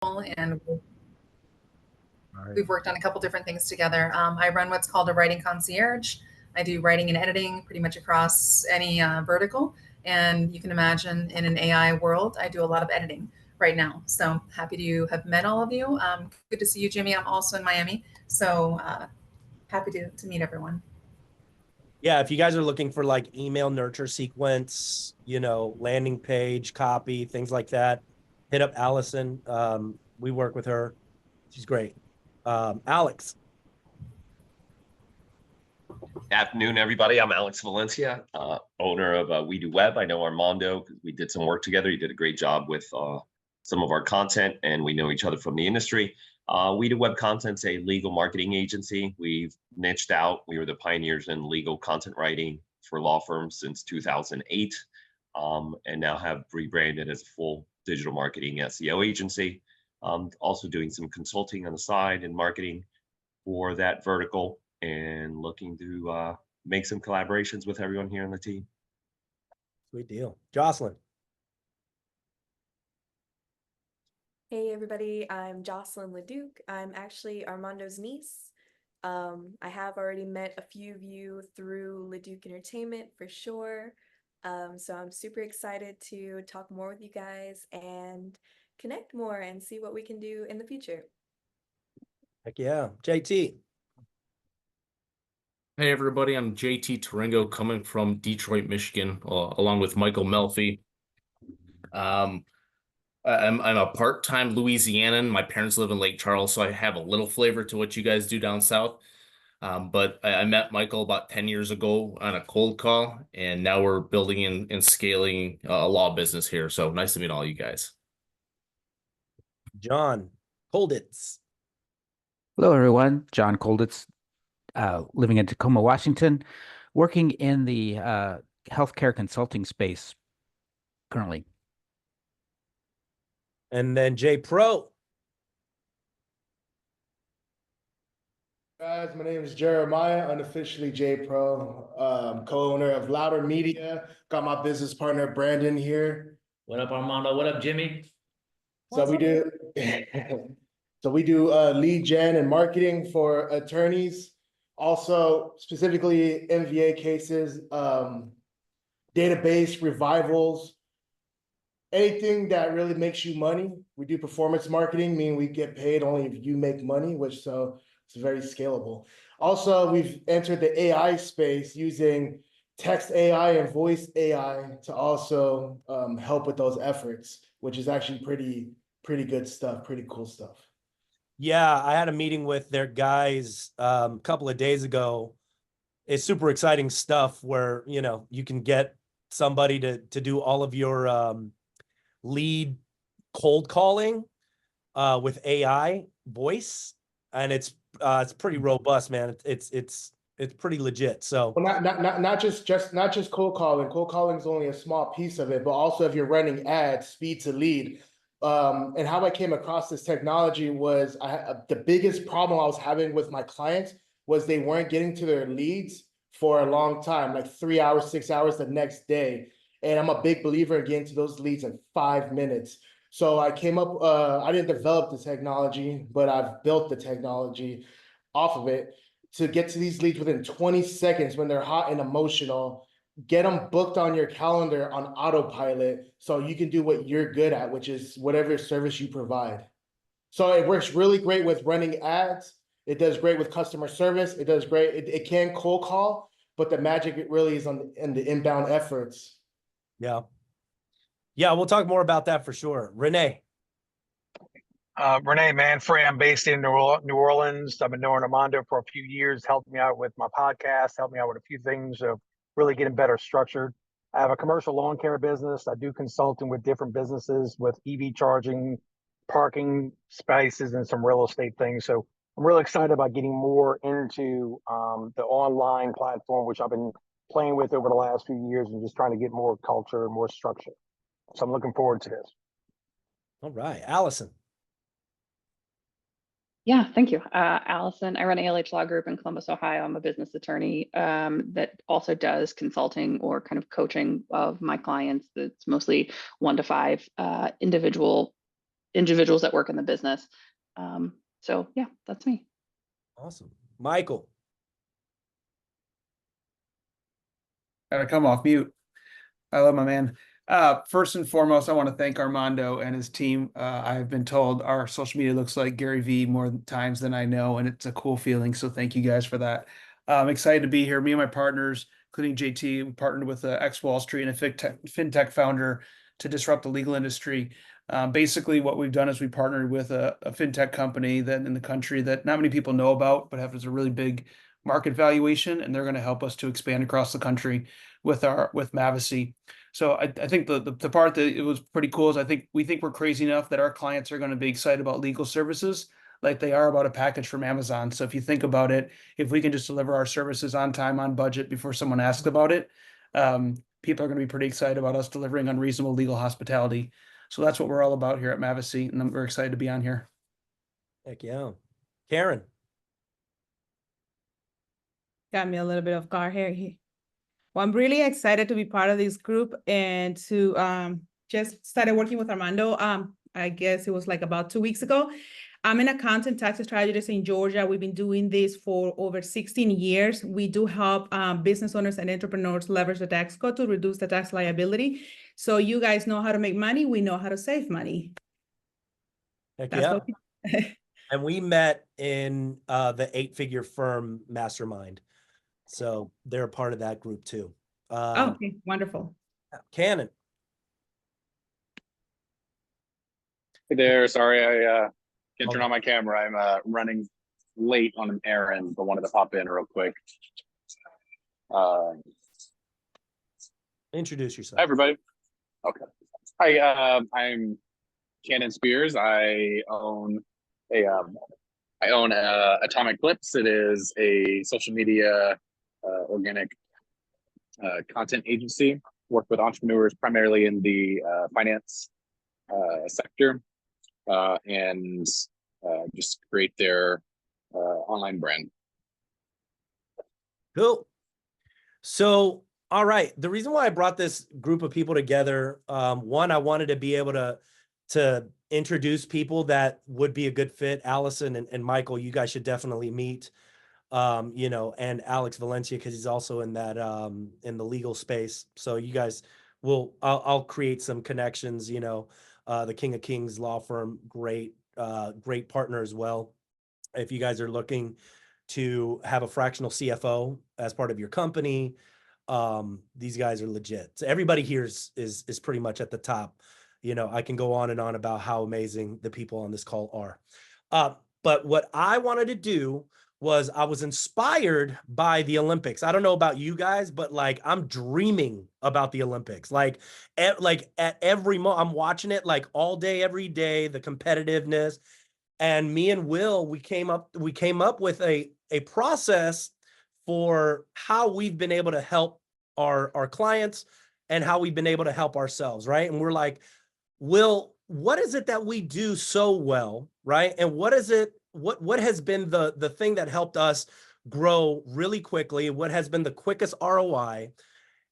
and All right. we've worked on a couple different things together. I run what's called a writing concierge. I do writing and editing pretty much across any vertical. And you can imagine in an AI world, I do a lot of editing right now. So happy to have met all of you. Good to see you, Jimmy. I'm also in Miami. So happy to meet everyone. Yeah, if you guys are looking for like email nurture sequence, landing page copy, things like that, hit up Allison. We work with her. She's great. Alex. Afternoon, everybody. I'm Alex Valencia, owner of We Do Web. I know Armando because we did some work together. He did a great job with some of our content, and we know each other from the industry. We Do Web Content's a legal marketing agency. We've niched out. We were the pioneers in legal content writing for law firms since 2008, and now have rebranded as a full digital marketing SEO agency. Also doing some consulting on the side and marketing for that vertical, and looking to make some collaborations with everyone here on the team. Sweet deal. Jocelyn. Hey everybody, I'm Jocelyn Leduc. I'm actually Armando's niece. I have already met a few of you through Leduc Entertainment for sure. So I'm super excited to talk more with you guys and connect more and see what we can do in the future. Heck yeah. JT. Hey everybody, I'm JT Taringo coming from Detroit, Michigan, along with Michael Melfi. I'm a part-time Louisianan. My parents live in Lake Charles, so I have a little flavor to what you guys do down south. But I met Michael about 10 years ago on a cold call, and now we're building and scaling a law business here. So nice to meet all you guys. John Colditz. Hello, everyone. John Colditz, living in Tacoma, Washington, working in the healthcare consulting space currently. And then Jay Pro. Guys, my name is Jeremiah, unofficially J Pro, co-owner of Louder Media. Got my business partner Brandon here. What up, Armando? What up, Jimmy? So we do, lead gen and marketing for attorneys. Also, specifically MVA cases, database revivals, anything that really makes you money. We do performance marketing, meaning we get paid only if you make money, which so it's very scalable. Also, we've entered the AI space using text AI and voice AI to also help with those efforts, which is actually pretty good stuff, pretty cool stuff. Yeah, I had a meeting with their guys a couple of days ago. It's super exciting stuff where, you can get somebody to do all of your lead cold calling with AI voice, and it's pretty robust, man. It's pretty legit. So well, not just cold calling. Cold calling is only a small piece of it, but also if you're running ads, speed to lead. And how I came across this technology was the biggest problem I was having with my clients was they weren't getting to their leads for a long time, like 3 hours, 6 hours the next day. And I'm a big believer in getting to those leads in 5 minutes. So I came up, I didn't develop the technology, but I've built the technology off of it to get to these leads within 20 seconds when they're hot and emotional. Get them booked on your calendar on autopilot so you can do what you're good at, which is whatever service you provide. So it works really great with running ads. It does great with customer service. It does great. It can cold call, but the magic it really is in the inbound efforts. yeah, we'll talk more about that for sure. Renee. Renee Manfrey, I'm based in New Orleans. I've been knowing Armando for a few years, helped me out with my podcast, helped me out with a few things of really getting better structured. I have a commercial lawn care business. I do consulting with different businesses with EV charging, parking spaces, and some real estate things. So I'm really excited about getting more into the online platform, which I've been playing with over the last few years and just trying to get more culture and more structure. So I'm looking forward to this. All right, Allison. Yeah, thank you. Allison, I run ALH Law Group in Columbus, Ohio. I'm a business attorney that also does consulting or kind of coaching of my clients. That's mostly 1 to 5 individual individuals that work in the business. So yeah, that's me. Awesome. Michael. Gotta come off mute. I love my man. First and foremost, I want to thank Armando and his team. I've been told our social media looks like Gary Vee more times than I know, and it's a cool feeling. So thank you guys for that. I'm excited to be here. Me and my partners, including JT, we partnered with X Wall Street and a fintech founder to disrupt the legal industry. Basically, what we've done is we partnered with a fintech company that in the country that not many people know about, but has a really big market valuation, and they're going to help us to expand across the country with Mavesey. So I think the part that it was pretty cool is we think we're crazy enough that our clients are going to be excited about legal services like they are about a package from Amazon. So if you think about it, if we can just deliver our services on time, on budget before someone asks about it, people are going to be pretty excited about us delivering unreasonable legal hospitality. So that's what we're all about here at Mavesey, and we're excited to be on here. Heck yeah. Karen. Got me a little bit of guard here. Well, I'm really excited to be part of this group and to just started working with Armando. I guess it was like about 2 weeks ago. I'm an accountant tax strategist in Georgia. We've been doing this for over 16 years. We do help business owners and entrepreneurs leverage the tax code to reduce the tax liability. So you guys know how to make money. We know how to save money. Heck That's yeah. And we met in the 8-figure firm mastermind. So they're a part of that group too. Okay, wonderful. Cannon. Hey there, sorry I can't turn on my camera. I'm running late on an errand, but wanted to pop in real quick. Introduce yourself. Hi, everybody. Okay. Hi, I'm Cannon Spears. I own Atomic Clips. It is a social media organic content agency. Work with entrepreneurs primarily in the finance sector and just create their online brand. Cool. So, all right. The reason why I brought this group of people together, one, I wanted to be able to introduce people that would be a good fit. Allison and Michael, you guys should definitely meet. And Alex Valencia, because he's also in that in the legal space. So you guys I'll create some connections. The King of Kings law firm, great partner as well. If you guys are looking to have a fractional CFO as part of your company, these guys are legit. So everybody here is pretty much at the top. I can go on and on about how amazing the people on this call are. But what I wanted to do was I was inspired by the Olympics. I don't know about you guys, but like I'm dreaming about the Olympics. Like at every moment, I'm watching it like all day, every day, the competitiveness. And me and Will, we came up with a process for how we've been able to help our clients and how we've been able to help ourselves, right? And we're like, Will, what is it that we do so well, right? And what is it? What has been the thing that helped us grow really quickly? What has been the quickest ROI?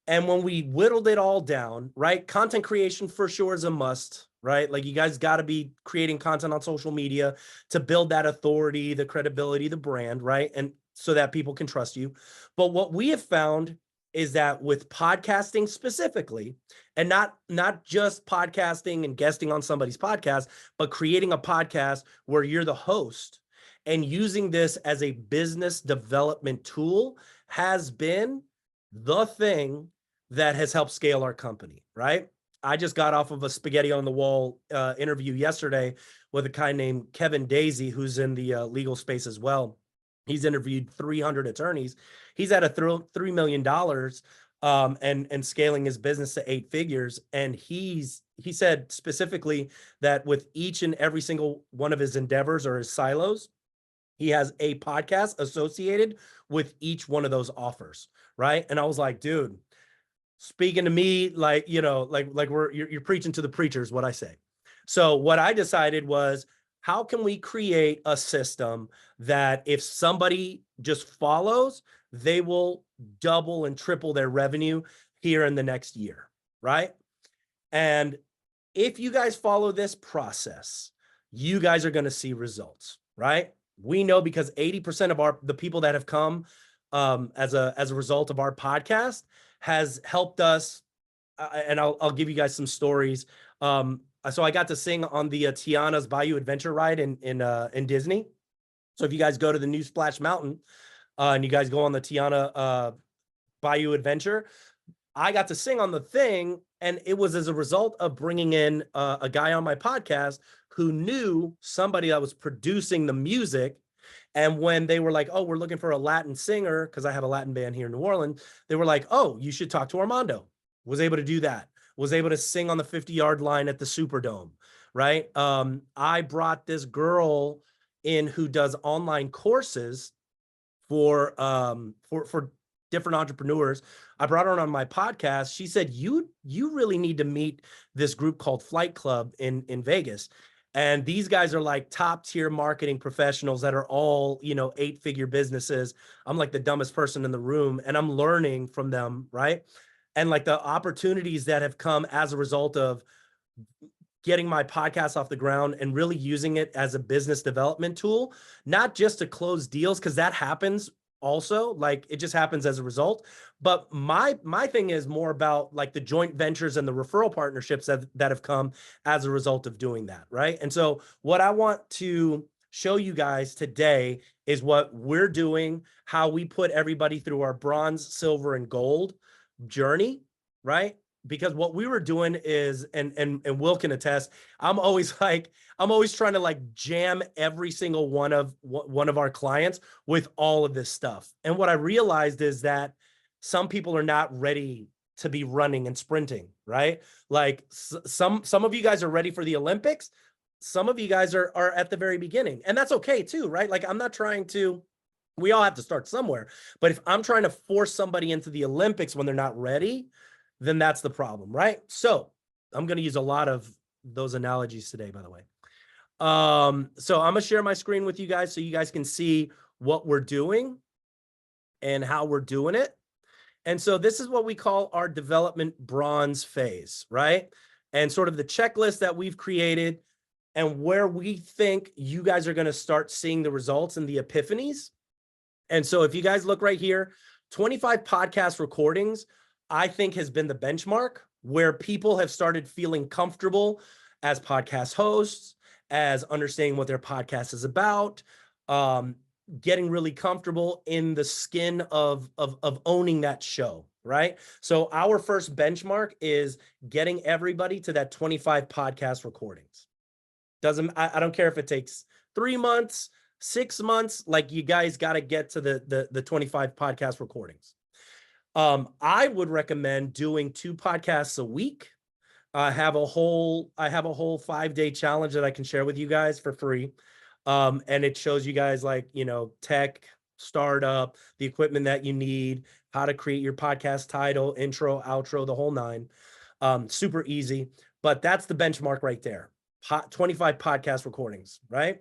And when we whittled it all down, right? Content creation for sure is a must, right? Like you guys got to be creating content on social media to build that authority, the credibility, the brand, right? And so that people can trust you. But what we have found is that with podcasting specifically, and not just podcasting and guesting on somebody's podcast, but creating a podcast where you're the host and using this as a business development tool has been the thing that has helped scale our company, right? I just got off of a spaghetti on the wall interview yesterday with a guy named Kevin Daisy, who's in the legal space as well. He's interviewed 300 attorneys. He's at a $3 million and scaling his business to 8 figures. And he said specifically that with each and every single one of his endeavors or his silos, he has a podcast associated with each one of those offers, right? And I was like, dude, speaking to me, like, you're preaching to the preacher is what I say. So what I decided was, how can we create a system that if somebody just follows, they will double and triple their revenue here in the next year, right? And if you guys follow this process, you guys are going to see results, right? We know because 80% of the people that have come as a result of our podcast has helped us. And I'll give you guys some stories. So I got to sing on the Tiana's Bayou Adventure ride in Disney. So if you guys go to the new Splash Mountain and you guys go on the Tiana Bayou Adventure, I got to sing on the thing, and it was as a result of bringing in a guy on my podcast who knew somebody that was producing the music. And when they were like, oh, we're looking for a Latin singer, because I have a Latin band here in New Orleans, they were like, oh, you should talk to Armando. Was able to do that. Was able to sing on the 50-yard line at the Superdome, right? I brought this girl in who does online courses for different entrepreneurs. I brought her on my podcast. She said, you really need to meet this group called Flight Club in Vegas. And these guys are like top tier marketing professionals that are all, 8-figure businesses. I'm like the dumbest person in the room, and I'm learning from them, right? And like the opportunities that have come as a result of getting my podcast off the ground and really using it as a business development tool, not just to close deals, because that happens also, like it just happens as a result. But my thing is more about like the joint ventures and the referral partnerships that have come as a result of doing that, right? And so what I want to show you guys today is what we're doing, how we put everybody through our bronze, silver, and gold journey, right? Because what we were doing is, and Will can attest, I'm always trying to like jam every single one of our clients with all of this stuff. And what I realized is that some people are not ready to be running and sprinting, right? Like some of you guys are ready for the Olympics. Some of you guys are at the very beginning, and that's okay too, right? Like I'm not trying to, we all have to start somewhere. But if I'm trying to force somebody into the Olympics when they're not ready, then that's the problem, right? So I'm going to use a lot of those analogies today, by the way. So I'm going to share my screen with you guys so you guys can see what we're doing and how we're doing it. And so this is what we call our development bronze phase, right? And sort of the checklist that we've created and where we think you guys are going to start seeing the results and the epiphanies. And so if you guys look right here, 25 podcast recordings, I think has been the benchmark where people have started feeling comfortable as podcast hosts, as understanding what their podcast is about, getting really comfortable in the skin of owning that show, right? So our first benchmark is getting everybody to that 25 podcast recordings. I don't care if it takes 3 months, 6 months, like you guys got to get to the 25 podcast recordings. I would recommend doing 2 podcasts a week. I have a whole 5-day challenge that I can share with you guys for free. And it shows you guys like, tech, startup, the equipment that you need, how to create your podcast title, intro, outro, the whole 9. Super easy, but that's the benchmark right there. 25 podcast recordings, right?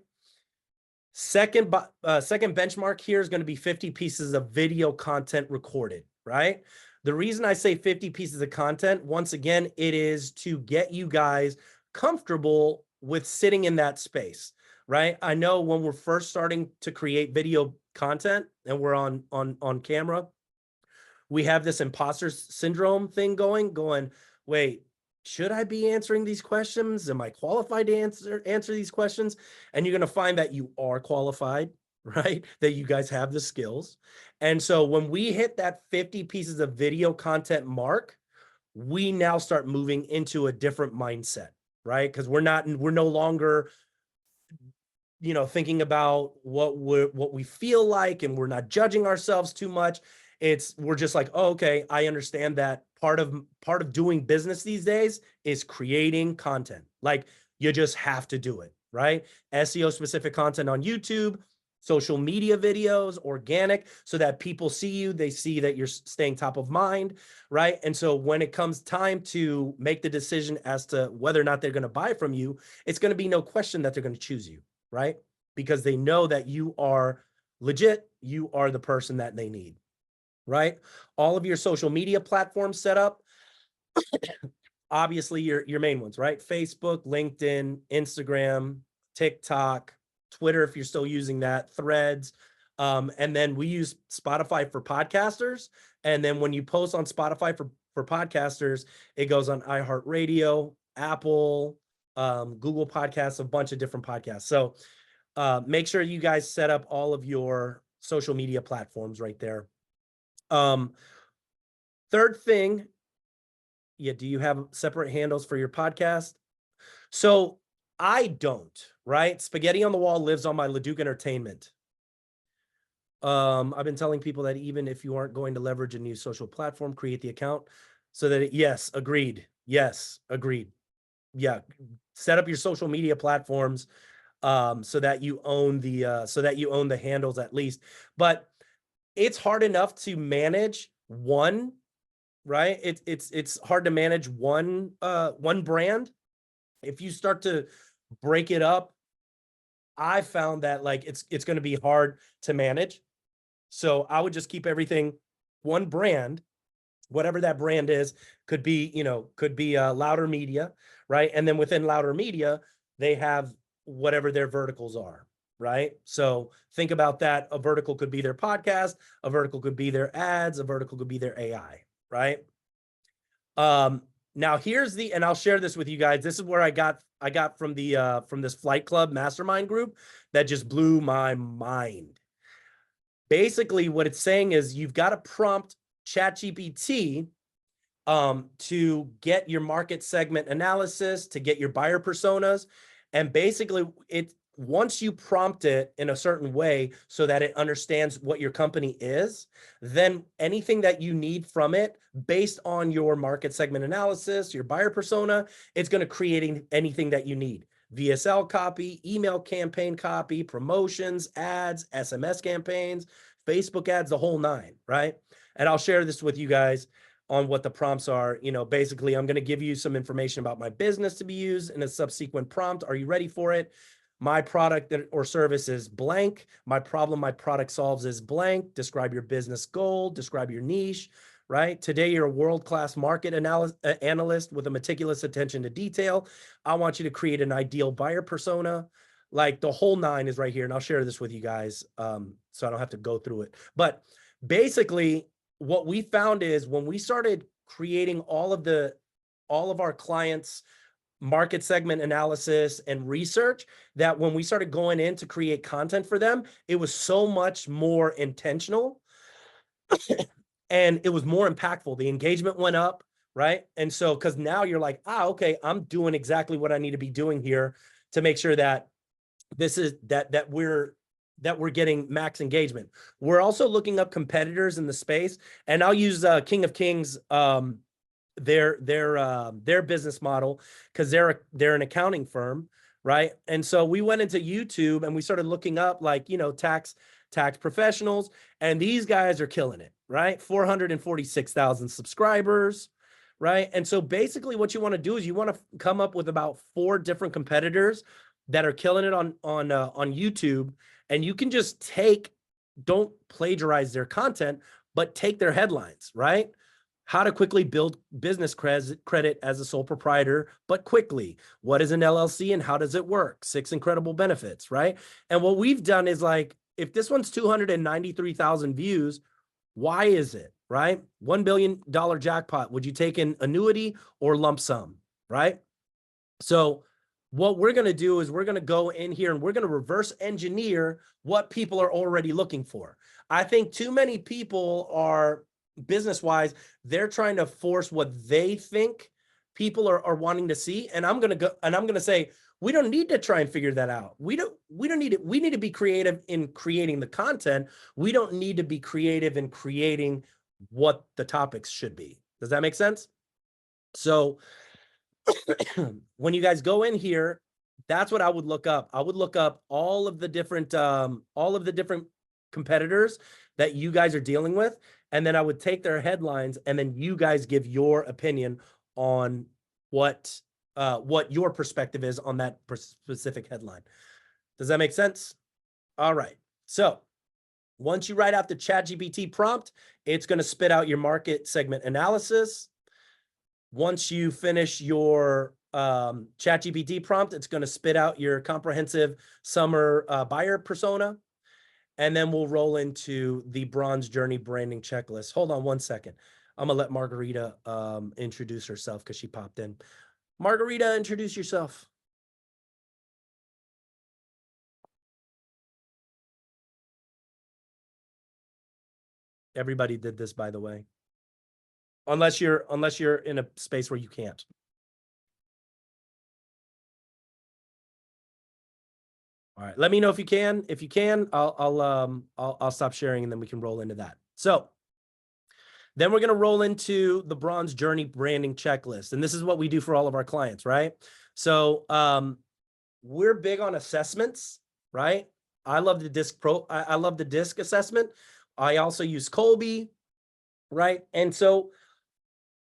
Second benchmark here is going to be 50 pieces of video content recorded, right? The reason I say 50 pieces of content, once again, it is to get you guys comfortable with sitting in that space, right? I know when we're first starting to create video content and we're on camera, we have this imposter syndrome thing going, wait, should I be answering these questions? Am I qualified to answer these questions? And you're going to find that you are qualified, right? That you guys have the skills. And so when we hit that 50 pieces of video content mark, we now start moving into a different mindset, right? Because we're no longer, thinking about what we feel like, and we're not judging ourselves too much. We're just like, oh, okay, I understand that part of doing business these days is creating content. Like you just have to do it, right? SEO specific content on YouTube, social media videos, organic, so that people see you, they see that you're staying top of mind, right? And so when it comes time to make the decision as to whether or not they're going to buy from you, it's going to be no question that they're going to choose you, right? Because they know that you are legit, you are the person that they need. Right? All of your social media platforms set up. obviously your main ones, right? Facebook, LinkedIn, Instagram, TikTok, Twitter, if you're still using that, Threads. And then we use Spotify for podcasters. And then when you post on Spotify for podcasters, it goes on iHeartRadio, Apple, Google Podcasts, a bunch of different podcasts. So make sure you guys set up all of your social media platforms right there. Third thing, yeah, do you have separate handles for your podcast? So I don't, right? Spaghetti on the Wall lives on my Leduc Entertainment. I've been telling people that even if you aren't going to leverage a new social platform, create the account so that yes, agreed. Yes, agreed. Yeah, set up your social media platforms so that you own the handles at least. But it's hard enough to manage one, right? It's hard to manage one brand. If you start to break it up, I found that like it's going to be hard to manage. So I would just keep everything one brand, whatever that brand is. Could be Louder Media, right? And then within Louder Media, they have whatever their verticals are, right? So think about that. A vertical could be their podcast, a vertical could be their ads, a vertical could be their AI, right? Now here's and I'll share this with you guys. This is where I got from this Flight Club mastermind group that just blew my mind. Basically, what it's saying is you've got to prompt ChatGPT to get your market segment analysis, to get your buyer personas. And basically, once you prompt it in a certain way so that it understands what your company is, then anything that you need from it based on your market segment analysis, your buyer persona, it's going to create anything that you need. VSL copy, email campaign copy, promotions, ads, SMS campaigns, Facebook ads, the whole nine, right? And I'll share this with you guys on what the prompts are. Basically, I'm going to give you some information about my business to be used in a subsequent prompt. Are you ready for it? My product or service is blank. My problem my product solves is blank. Describe your business goal. Describe your niche, right? Today, you're a world-class market analyst with a meticulous attention to detail. I want you to create an ideal buyer persona. Like the whole nine is right here. And I'll share this with you guys so I don't have to go through it. But basically, what we found is when we started creating all of our clients' market segment analysis and research, that when we started going in to create content for them, it was so much more intentional and it was more impactful. The engagement went up, right? And so, because now you're like, okay, I'm doing exactly what I need to be doing here to make sure that this is that we're getting max engagement. We're also looking up competitors in the space, and I'll use King of Kings, their business model, because they're an accounting firm, right? And so we went into YouTube and we started looking up like tax professionals, and these guys are killing it, right? 446,000 subscribers, right? And so basically what you want to do is you want to come up with about 4 different competitors that are killing it on YouTube, and you can just don't plagiarize their content, but take their headlines, right? How to quickly build business credit as a sole proprietor, but quickly. What is an LLC and how does it work? 6 incredible benefits, right? And what we've done is like, if this one's 293,000 views, why is it, right? $1 billion jackpot. Would you take an annuity or lump sum, right? So what we're going to do is we're going to go in here and we're going to reverse engineer what people are already looking for. I think too many people are business-wise, they're trying to force what they think people are wanting to see. And I'm going to say, we don't need to try and figure that out. We don't need it. We need to be creative in creating the content. We don't need to be creative in creating what the topics should be. Does that make sense? So when you guys go in here, that's what I would look up. I would look up all of the different competitors that you guys are dealing with. And then I would take their headlines and then you guys give your opinion on what your perspective is on that specific headline. Does that make sense? All right. So once you write out the ChatGPT prompt, it's going to spit out your market segment analysis. Once you finish your ChatGPT prompt, it's going to spit out your comprehensive summer buyer persona. And then we'll roll into the Bronze Journey branding checklist. Hold on one second. I'm going to let Margarita introduce herself because she popped in. Margarita, introduce yourself. Everybody did this, by the way. Unless you're in a space where you can't. All right, let me know if you can. If you can, I'll stop sharing and then we can roll into that. So then we're going to roll into the Bronze Journey branding checklist. And this is what we do for all of our clients, right? So we're big on assessments, right? I love the DISC I love the DISC assessment. I also use Colby, right? And so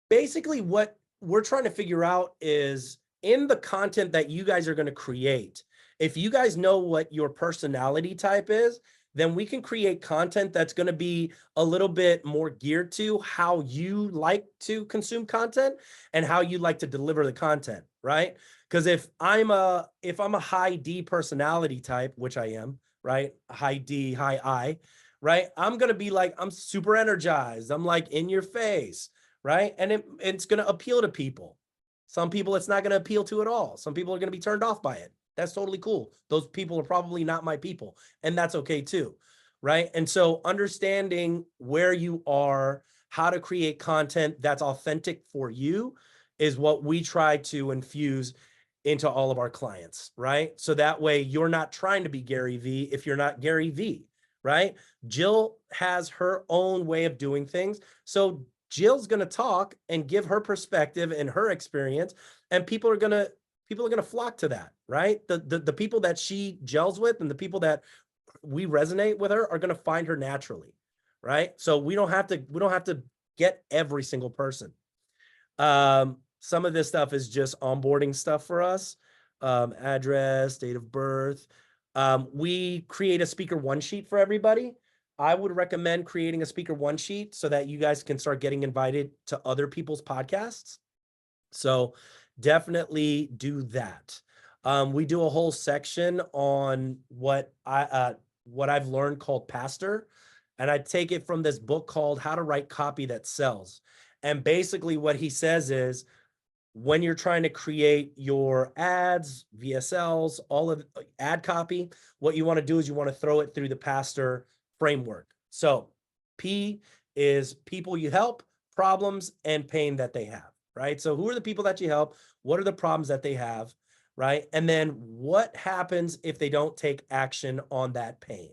basically what we're trying to figure out is in the content that you guys are going to create, if you guys know what your personality type is, then we can create content that's going to be a little bit more geared to how you like to consume content and how you like to deliver the content, right? Because if I'm a high D personality type, which I am, right? High D, high I, right? I'm going to be like, I'm super energized. I'm like in your face, right? And it's going to appeal to people. Some people it's not going to appeal to at all. Some people are going to be turned off by it. That's totally cool. Those people are probably not my people, and that's okay too, right? And so understanding where you are, how to create content that's authentic for you is what we try to infuse into all of our clients, right? So that way you're not trying to be Gary V if you're not Gary V, right? Jill has her own way of doing things. So Jill's going to talk and give her perspective and her experience, and people are going to flock to that, right? The people that she gels with and the people that we resonate with her are going to find her naturally, right? So we don't have to get every single person. Some of this stuff is just onboarding stuff for us. Address, date of birth. We create a speaker one sheet for everybody. I would recommend creating a speaker one sheet so that you guys can start getting invited to other people's podcasts. So definitely do that. We do a whole section on what I've learned called pastor, and I take it from this book called How to Write Copy That Sells. And basically what he says is when you're trying to create your ads, VSLs, all of ad copy, what you want to do is you want to throw it through the pastor framework. So P is people you help, problems, and pain that they have, right? So who are the people that you help? What are the problems that they have, right? And then what happens if they don't take action on that pain,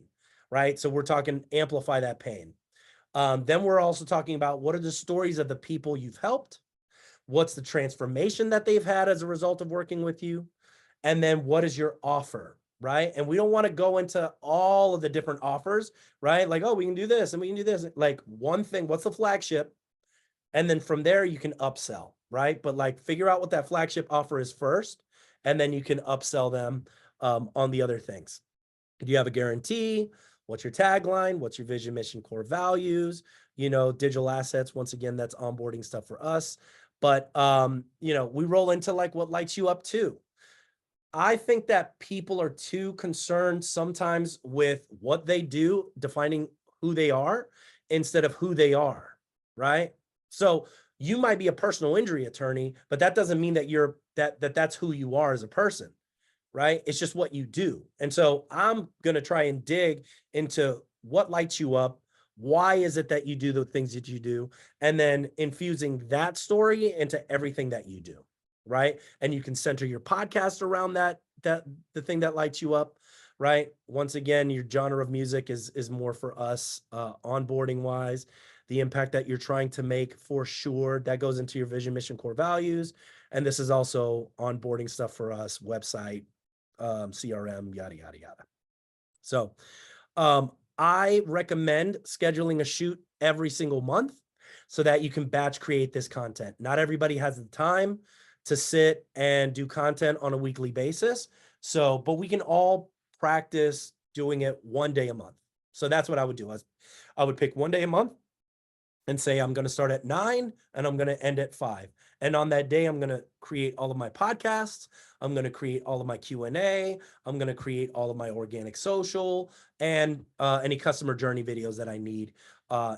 right? So we're talking amplify that pain. Then we're also talking about what are the stories of the people you've helped? What's the transformation that they've had as a result of working with you? And then what is your offer, right? And we don't want to go into all of the different offers, right? Like, oh, we can do this and we can do this. Like one thing, what's the flagship? And then from there you can upsell, right? But like figure out what that flagship offer is first, and then you can upsell them on the other things. Do you have a guarantee? What's your tagline? What's your vision, mission, core values? You know, digital assets. Once again, that's onboarding stuff for us. But, you know, we roll into like what lights you up too. I think that people are too concerned sometimes with what they do, defining who they are instead of who they are, right? So you might be a personal injury attorney, but that doesn't mean that you're that's who you are as a person, right? It's just what you do. And so I'm going to try and dig into what lights you up. Why is it that you do the things that you do? And then infusing that story into everything that you do, right? And you can center your podcast around that the thing that lights you up, right? Once again, your genre of music is more for us onboarding wise. The impact that you're trying to make for sure, that goes into your vision, mission, core values. And this is also onboarding stuff for us, website, CRM, yada, yada, yada. So I recommend scheduling a shoot every single month so that you can batch create this content. Not everybody has the time to sit and do content on a weekly basis. So, but we can all practice doing it one day a month. So that's what I would do. I would pick one day a month and say, I'm going to start at 9 and I'm going to end at 5. And on that day, I'm going to create all of my podcasts. I'm going to create all of my Q&A. I'm going to create all of my organic social and any customer journey videos that I need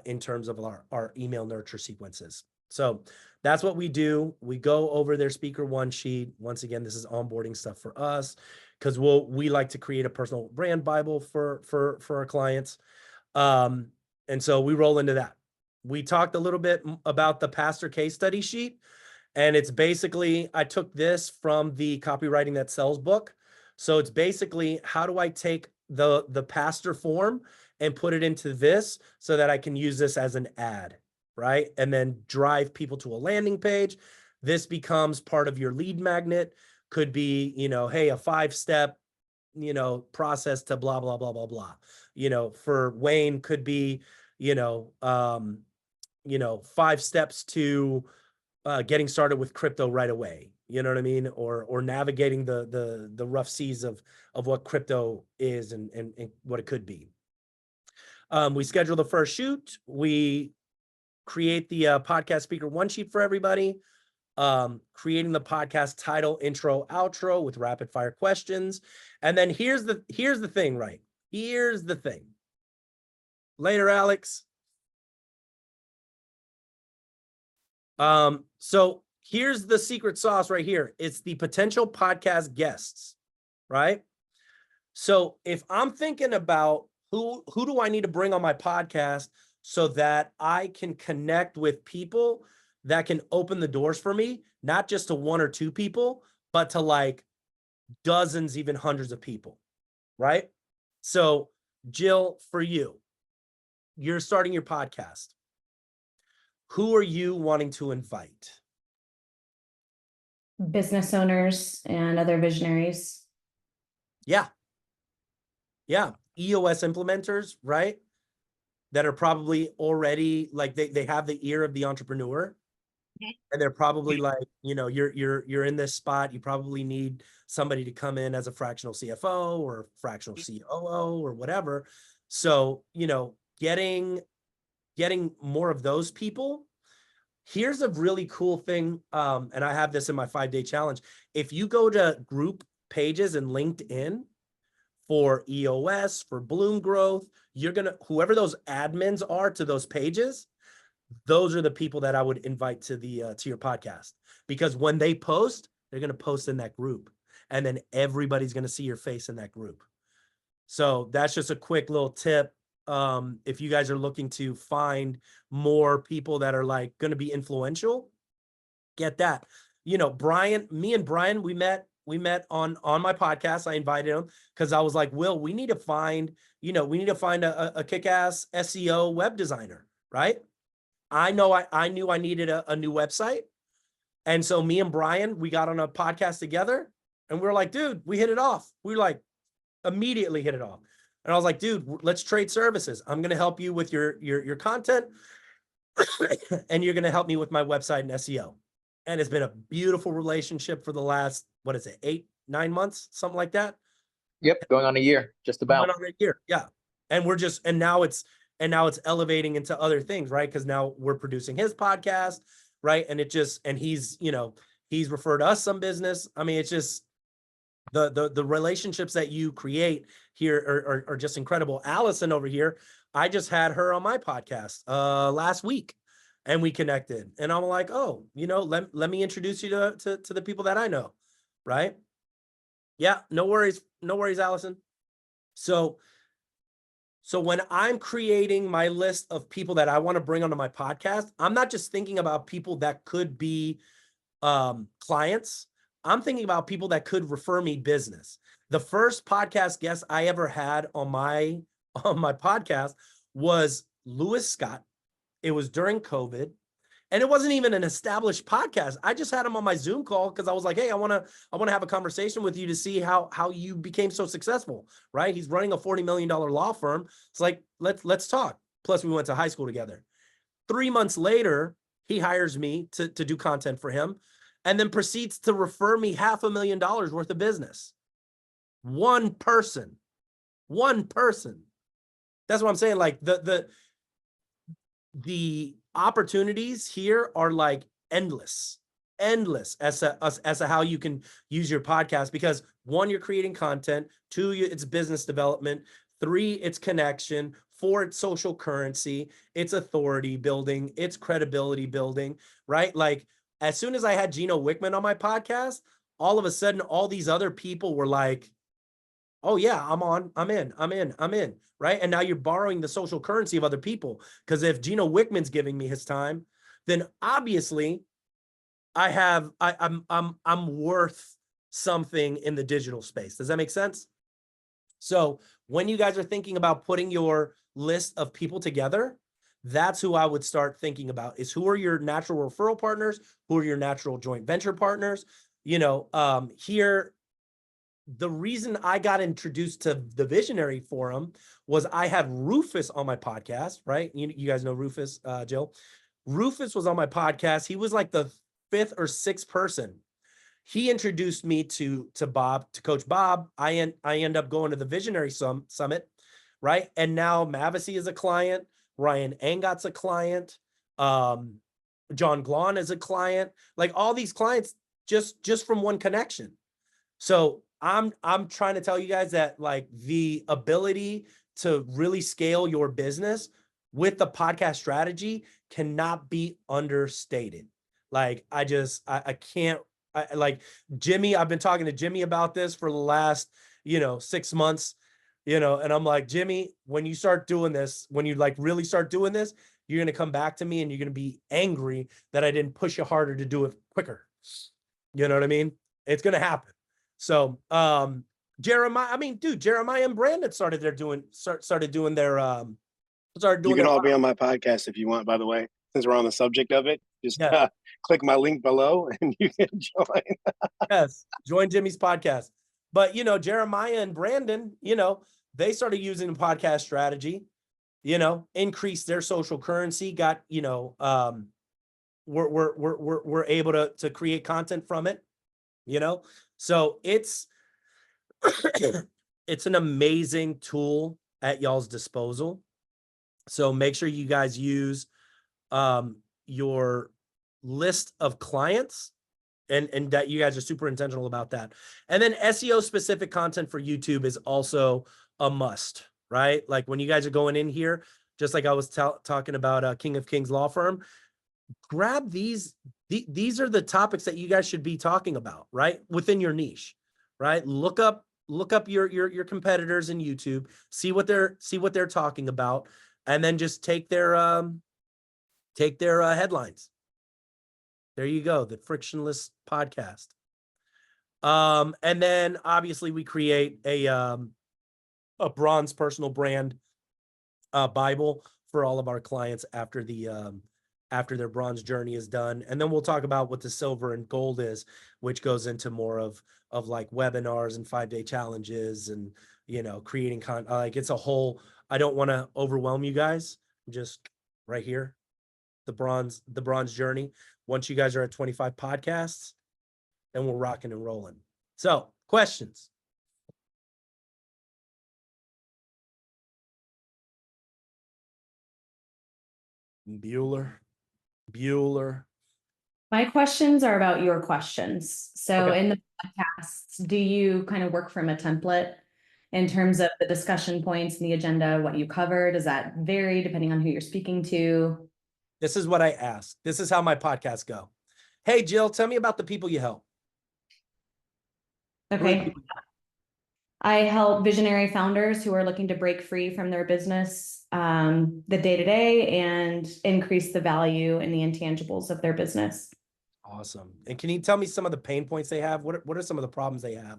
in terms of our email nurture sequences. So that's what we do. We go over their speaker one sheet. Once again, this is onboarding stuff for us because we like to create a personal brand Bible for our clients. And so we roll into that. We talked a little bit about the pastor case study sheet. And it's basically, I took this from the Copywriting That Sells book. So it's basically, how do I take the pastor form and put it into this so that I can use this as an ad, right? And then drive people to a landing page. This becomes part of your lead magnet. Could be, hey, a 5-step, process to blah, blah, blah, blah, blah. For Wayne could be, 5 steps to getting started with crypto right away. You know what I mean? Or navigating the rough seas of what crypto is and what it could be. We schedule the first shoot. We create the podcast speaker one sheet for everybody. Creating the podcast title, intro, outro with rapid fire questions. And then here's the thing, right? Here's the thing. Later, Alex. So here's the secret sauce right here. It's the potential podcast guests, right? So if I'm thinking about who do I need to bring on my podcast so that I can connect with people that can open the doors for me, not just to 1 or 2 people, but to like dozens, even hundreds of people, right? So Jill, for you, you're starting your podcast. Who are you wanting to invite? Business owners and other visionaries. Yeah. EOS implementers, right? That are probably already like they have the ear of the entrepreneur. And they're probably like, you're in this spot. You probably need somebody to come in as a fractional CFO or fractional COO or whatever. So, getting more of those people. Here's a really cool thing. And I have this in my 5-day challenge. If you go to group pages in LinkedIn for EOS, for Bloom Growth, whoever those admins are to those pages, those are the people that I would invite to your podcast, because when they post, they're going to post in that group and then everybody's going to see your face in that group. So that's just a quick little tip. If you guys are looking to find more people that are like going to be influential, get that. Brian, me and Brian, we met on my podcast. I invited him because I was like, Will, we need to find a kick-ass SEO web designer, right? I knew I needed a new website. And so me and Brian, we got on a podcast together and we were like, dude, we hit it off. We were like, immediately hit it off. And I was like, dude, let's trade services. I'm going to help you with your content and you're going to help me with my website and SEO. And it's been a beautiful relationship for the last, 8-9 months, something like that. Yep. Going on a year, just about. Going on a year. Yeah. And now it's elevating into other things, right? Because now we're producing his podcast, right? And he's referred us some business. I mean, it's just the relationships that you create here are just incredible. Allison over here, I just had her on my podcast last week and we connected and I'm like, oh, let me introduce you to the people that I know, right? Yeah, no worries, Allison. So when I'm creating my list of people that I want to bring onto my podcast, I'm not just thinking about people that could be clients. I'm thinking about people that could refer me business. The first podcast guest I ever had on my podcast was Lewis Scott. It was during COVID. And it wasn't even an established podcast. I just had him on my Zoom call because I was like, hey, I want to have a conversation with you to see how you became so successful, right? He's running a $40 million law firm. It's like, let's talk. Plus we went to high school together. 3 months later, he hires me to do content for him and then proceeds to refer me $500,000 worth of business. One person. That's what I'm saying. Like the opportunities here are like endless. endless as to how you can use your podcast, because 1, you're creating content, 2, it's business development, 3, it's connection, 4, it's social currency, it's authority building, it's credibility building, right? Like, as soon as I had Gino Wickman on my podcast, all of a sudden, all these other people were like, oh yeah, I'm in, right? And now you're borrowing the social currency of other people. Because if Gino Wickman's giving me his time, then obviously I'm worth something in the digital space. Does that make sense? So when you guys are thinking about putting your list of people together, that's who I would start thinking about, is who are your natural referral partners? Who are your natural joint venture partners? You know, here, the reason I got introduced to the Visionary Forum was I had Rufus on my podcast, right? You guys know Rufus, Jill. Rufus was on my podcast. He was like the 5th or 6th person. He introduced me to Bob, to Coach Bob. I end up going to the Visionary Summit, right? And now Mavesey is a client. Ryan Angot's a client. John Glon is a client. Like, all these clients just from one connection. So I'm trying to tell you guys that, like, the ability to really scale your business with the podcast strategy cannot be understated. Like, I can't, like, Jimmy, I've been talking to Jimmy about this for the last, 6 months, and I'm like, Jimmy, when you start doing this, when you like really start doing this, you're going to come back to me and you're going to be angry that I didn't push you harder to do it quicker. You know what I mean? It's going to happen. So, Jeremiah and Brandon started doing their You can all be on my podcast if you want, by the way, since we're on the subject of it. Just click my link below and you can join. Yes, join Jimmy's podcast. But, Jeremiah and Brandon, they started using the podcast strategy, increased their social currency, got, we're able to create content from it, So it's it's an amazing tool at y'all's disposal. So make sure you guys use your list of clients, and that you guys are super intentional about that. And then SEO specific content for YouTube is also a must, right? Like, when you guys are going in here, just like I was talking about King of Kings Law Firm, grab these. These are the topics that you guys should be talking about, right? Within your niche, right? Look up your competitors in YouTube, see what they're talking about, and then just take their headlines. There you go, the Frictionless Podcast. And then obviously we create a bronze personal brand Bible for all of our clients after their bronze journey is done. And then we'll talk about what the silver and gold is, which goes into more of like webinars and 5-day challenges and, creating content. Like, it's a whole, I don't want to overwhelm you guys. I'm just right here, the bronze journey. Once you guys are at 25 podcasts, then we're rocking and rolling. So, questions? Bueller. My questions are about your questions. So Okay. in the podcasts, do you kind of work from a template in terms of the discussion points and the agenda, what you cover? Does that vary depending on who you're speaking to? This is what I ask. This is how my podcasts go. Hey, Jill, tell me about the people you help. Okay. I help visionary founders who are looking to break free from their business, the day-to-day, and increase the value and the intangibles of their business. Awesome. And can you tell me some of the pain points they have? What are some of the problems they have?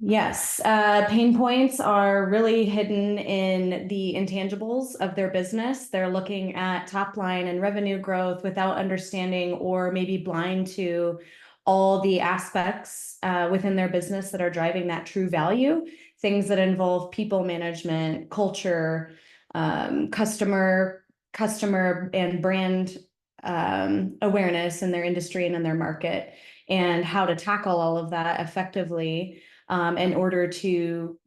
Yes, pain points are really hidden in the intangibles of their business. They're looking at top line and revenue growth without understanding, or maybe blind to, all the aspects within their business that are driving that true value. Things that involve people management, culture, customer and brand awareness in their industry and in their market, and how to tackle all of that effectively in order to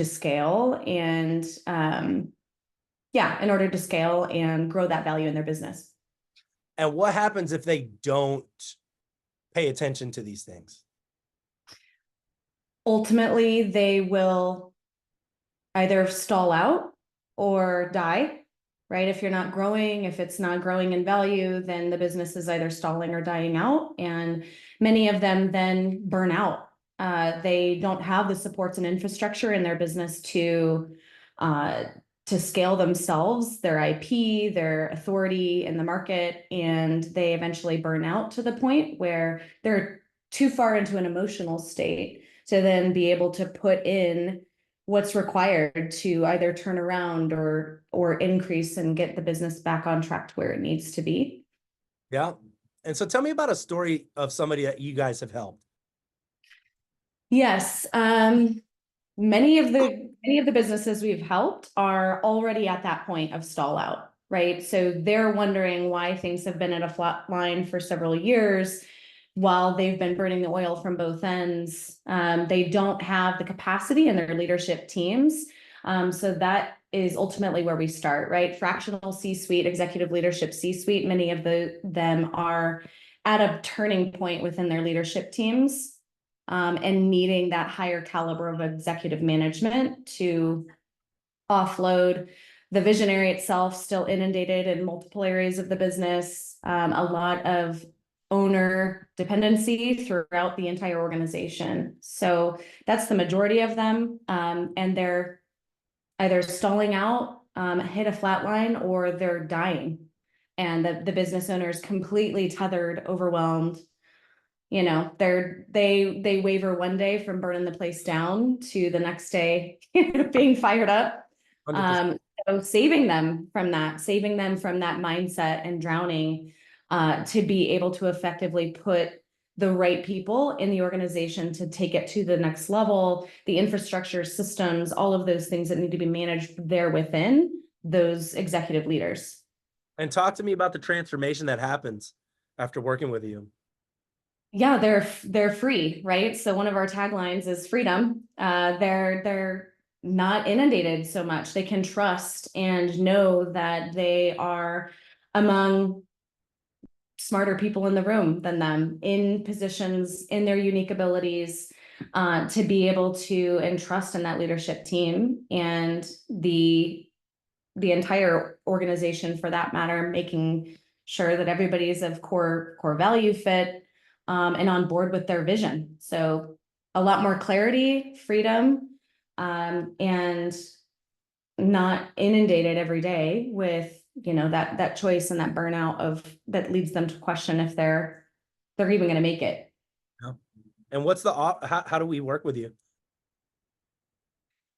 scale and in order to scale and grow that value in their business. And what happens if they don't pay attention to these things? Ultimately, they will either stall out or die, right? If you're not growing, if it's not growing in value, then the business is either stalling or dying out. And many of them then burn out. They don't have the supports and infrastructure in their business to scale themselves, their IP, their authority in the market, and they eventually burn out to the point where they're too far into an emotional state to then be able to put in what's required to either turn around or increase and get the business back on track to where it needs to be. Yeah. And so tell me about a story of somebody that you guys have helped. Yes. Many of the businesses we've helped are already at that point of stall out, right? So they're wondering why things have been at a flat line for several years while they've been burning the oil from both ends. They don't have the capacity in their leadership teams. So that is ultimately where we start, right? Fractional C-suite, executive leadership C-suite, many of them are at a turning point within their leadership teams. And needing that higher caliber of executive management to offload the visionary itself, still inundated in multiple areas of the business, a lot of owner dependency throughout the entire organization. So that's the majority of them. And they're either stalling out, hit a flat line, or they're dying. And the business owner is completely tethered, overwhelmed. You know, they waver one day from burning the place down to the next day being fired up. 100%. So saving them from that mindset and drowning, to be able to effectively put the right people in the organization to take it to the next level, the infrastructure, systems, all of those things that need to be managed there within those executive leaders. And talk to me about the transformation that happens after working with you. Yeah, they're free, right? So one of our taglines is freedom. They're not inundated so much. They can trust and know that they are among smarter people in the room than them, in positions, in their unique abilities, to be able to entrust in that leadership team and the entire organization for that matter, making sure that everybody's of core value fit, and on board with their vision. So a lot more clarity, freedom, and not inundated every day with, you know, that choice and that burnout that leads them to question if they're even going to make it. Yeah. And what's how do we work with you?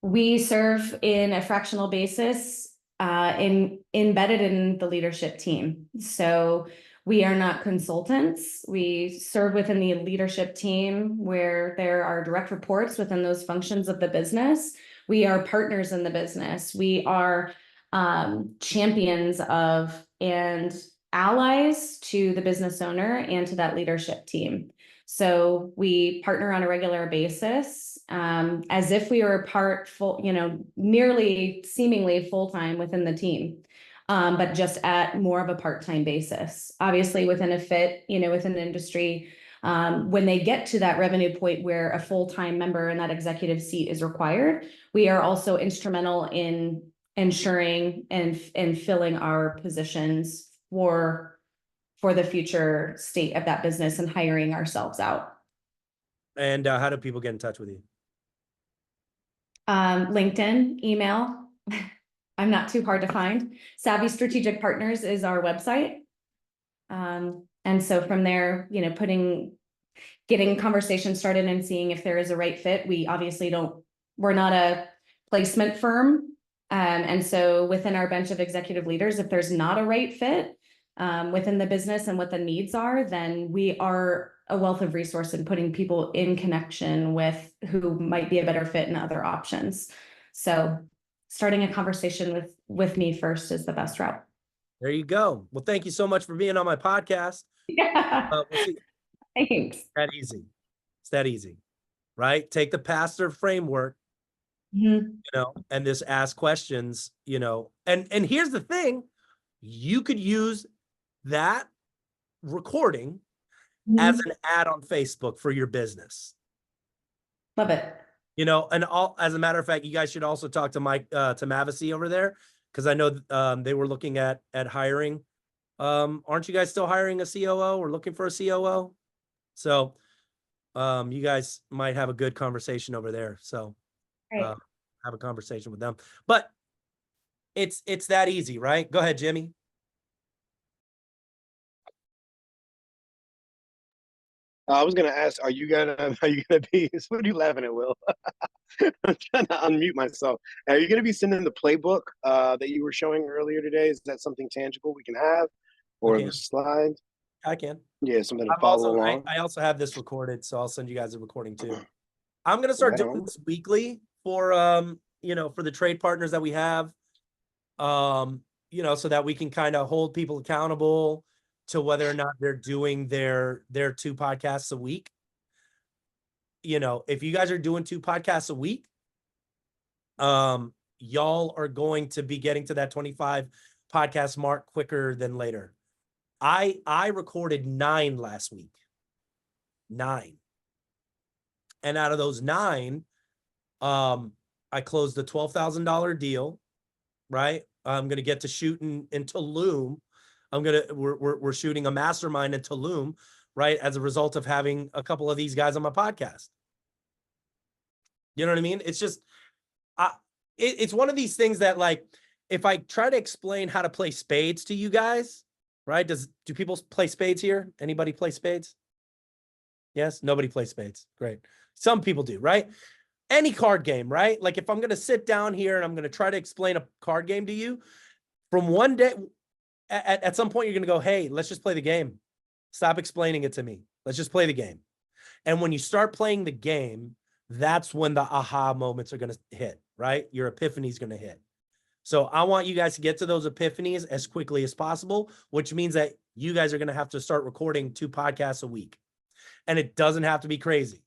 We serve in a fractional basis, embedded in the leadership team. So we are not consultants. We serve within the leadership team where there are direct reports within those functions of the business. We are partners in the business. We are champions of and allies to the business owner and to that leadership team. So we partner on a regular basis, as if we were nearly seemingly full-time within the team, but just at more of a part-time basis. Obviously within a fit, within the industry, when they get to that revenue point where a full-time member in that executive seat is required, we are also instrumental in ensuring and filling our positions for the future state of that business and hiring ourselves out. And how do people get in touch with you? LinkedIn, email. I'm not too hard to find. Savvy Strategic Partners is our website. And so from there, getting conversation started and seeing if there is a right fit. We obviously we're not a placement firm. And so within our bench of executive leaders, if there's not a right fit within the business and what the needs are, then we are a wealth of resource in putting people in connection with who might be a better fit in other options. So starting a conversation with me first is the best route. There you go. Well, thank you so much for being on my podcast. Yeah. We'll see. Thanks. It's that easy, right? Take the pastor framework, and just ask questions, and here's the thing, you could use that recording Mhm. as an ad on Facebook for your business. Love it. You know, and as a matter of fact, you guys should also talk to Mike, to Mavasey over there, because I know they were looking at hiring. Aren't you guys still hiring a COO or looking for a COO? So you guys might have a good conversation over there. So Right. have a conversation with them. But it's that easy, right? Go ahead, Jimmy. I was gonna ask, are you gonna be? What are you laughing at, Will? I'm trying to unmute myself. Are you gonna be sending the playbook that you were showing earlier today? Is that something tangible we can have, or the slides? I can. Yeah, something to follow along. I also have this recorded, so I'll send you guys a recording too. I'm gonna start doing this weekly for you know, for the trade partners that we have. You know, so that we can kind of hold people accountable to whether or not they're doing their 2 podcasts a week. You know, if you guys are doing 2 podcasts a week, y'all are going to be getting to that 25 podcast mark quicker than later. I recorded 9 last week. 9. And out of those 9, I closed the $12,000 deal, right? I'm going to get to shoot in Tulum. We're shooting a mastermind in Tulum, right? As a result of having a couple of these guys on my podcast. You know what I mean? It's just, it's one of these things that, like, if I try to explain how to play spades to you guys, right? Do people play spades here? Anybody play spades? Yes, nobody plays spades. Great. Some people do, right? Any card game, right? Like if I'm going to sit down here and I'm going to try to explain a card game to you, from one day, at some point, you're going to go, hey, let's just play the game. Stop explaining it to me. Let's just play the game. And when you start playing the game, that's when the aha moments are going to hit, right? Your epiphany is going to hit. So I want you guys to get to those epiphanies as quickly as possible, which means that you guys are going to have to start recording 2 podcasts a week. And it doesn't have to be crazy.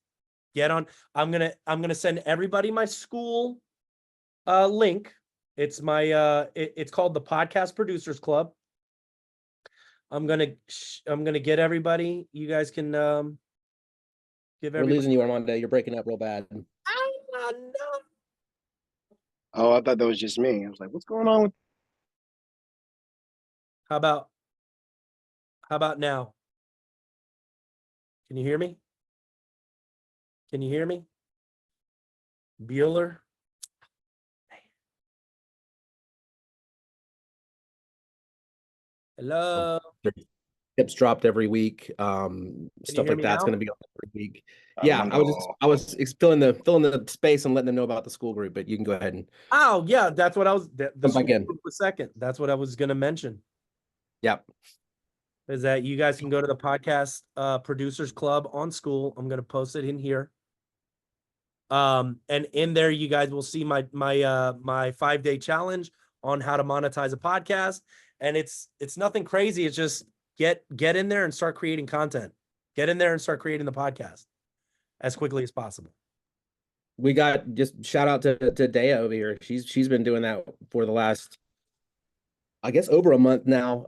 Get on. I'm going to send everybody my school link. It's my it's called the Podcast Producers Club. I'm going to get everybody. You guys can give everybody. We're losing you, Armando. You're breaking up real bad. No. Oh, I thought that was just me. I was like, what's going on with? How about now? Can you hear me? Can you hear me? Bueller? Hello? Tips dropped every week. Stuff like that's going to be on every week. Yeah, I was filling the space and letting them know about the school group, but you can go ahead and. Oh yeah, that's what I was. The school again. group was second. That's what I was going to mention. Yep. Is that you guys can go to the Podcast Producers Club on school. I'm going to post it in here. And in there, you guys will see my 5-day challenge on how to monetize a podcast. And it's nothing crazy. It's just get in there and start creating content. Get in there and start creating the podcast as quickly as possible. We got just shout out to Daya over here. She's been doing that for the last, I guess, over a month now.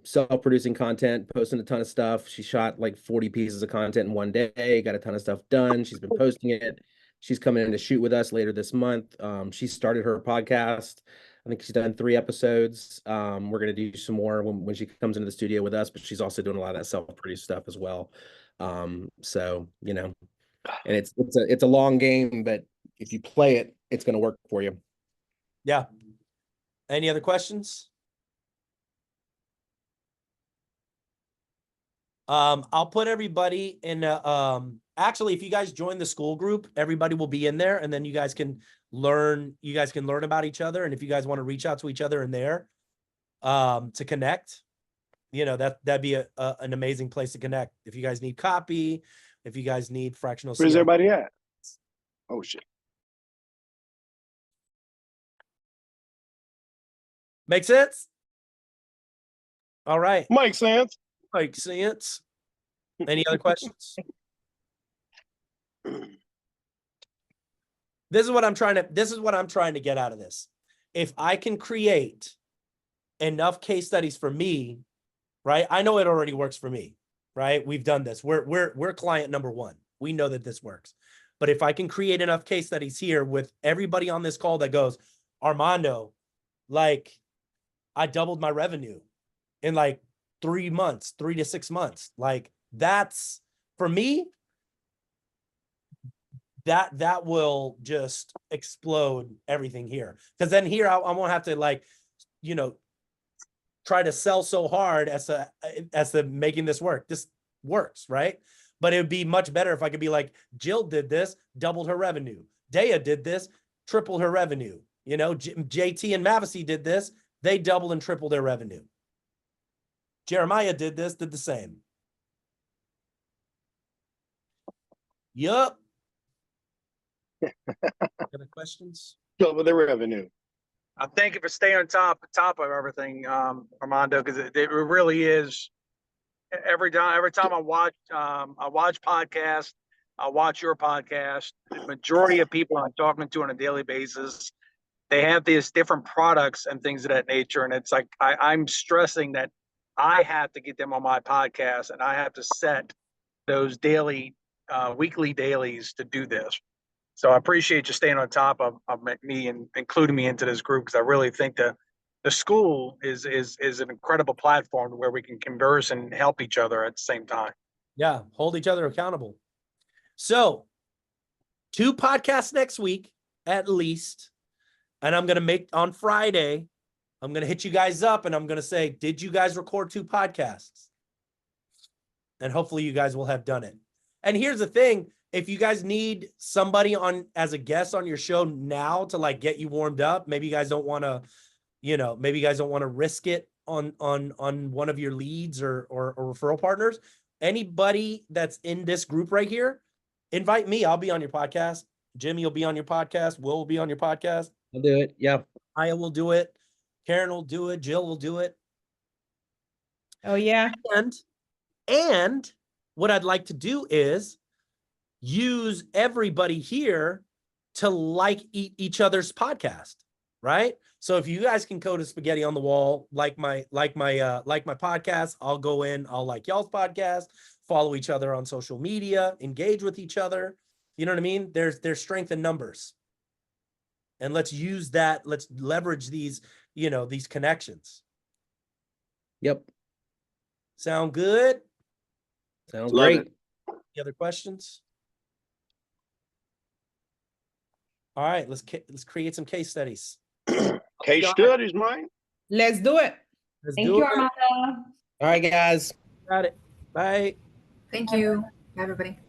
Self-producing content, posting a ton of stuff. She shot like 40 pieces of content in one day, got a ton of stuff done. She's been posting it. She's coming in to shoot with us later this month. She started her podcast. I think she's done 3 episodes. We're going to do some more when she comes into the studio with us, but she's also doing a lot of that self-produced stuff as well. So, you know, and it's a long game, but if you play it, it's going to work for you. Yeah. Any other questions? I'll put everybody in actually, if you guys join the school group, everybody will be in there, and then you guys can learn about each other. And if you guys want to reach out to each other in there to connect, you know, that'd be an amazing place to connect. If you guys need copy, if you guys need fractional. Where's everybody at? Oh shit. Make sense? All right. Makes sense. Makes sense. Any other questions? This is what I'm trying to get out of this. If I can create enough case studies for me, right? I know it already works for me, right? We've done this. We're client number one. We know that this works. But if I can create enough case studies here with everybody on this call that goes, Armando, like I doubled my revenue in like 3 months, 3 to 6 months. Like that's for me, that will just explode everything here. Because then here I won't have to like, you know, try to sell so hard as the making this work. This works, right? But it would be much better if I could be like, Jill did this, doubled her revenue. Daya did this, tripled her revenue. You know, JT and Mavesey did this, they doubled and tripled their revenue. Jeremiah did this, did the same. Yup. Other questions? Double the revenue. Thank you for staying on top of everything, Armando, because it really is. Every time I watch podcasts, I watch your podcast. The majority of people I'm talking to on a daily basis, they have these different products and things of that nature, and it's like I'm stressing that I have to get them on my podcast, and I have to set those daily, weekly dailies to do this. So I appreciate you staying on top of me and including me into this group, because I really think the school is an incredible platform where we can converse and help each other at the same time. Yeah, hold each other accountable. So 2 podcasts next week, at least. And I'm going to make on Friday, I'm going to hit you guys up and I'm going to say, did you guys record 2 podcasts? And hopefully you guys will have done it. And here's the thing. If you guys need somebody on as a guest on your show now to like get you warmed up, maybe you guys don't want to, you know, maybe you guys don't want to risk it on one of your leads or referral partners. Anybody that's in this group right here, invite me. I'll be on your podcast. Jimmy will be on your podcast. Will be on your podcast. I'll do it. Yeah. Aya will do it. Karen will do it. Jill will do it. Oh, yeah. And what I'd like to do is use everybody here to like each other's podcast, right? So if you guys can go to Spaghetti on the Wall, like my podcast, I'll go in, I'll like y'all's podcast, follow each other on social media, engage with each other. You know what I mean? There's strength in numbers. And let's use that. Let's leverage these, you know, these connections. Yep. Sound good? Sounds Love great. it. Any other questions? All right, let's create some case studies. Case studies, man. Let's do it. Let's Thank do you, it. Armando. All right, guys. Got it. Bye. Thank you, everybody.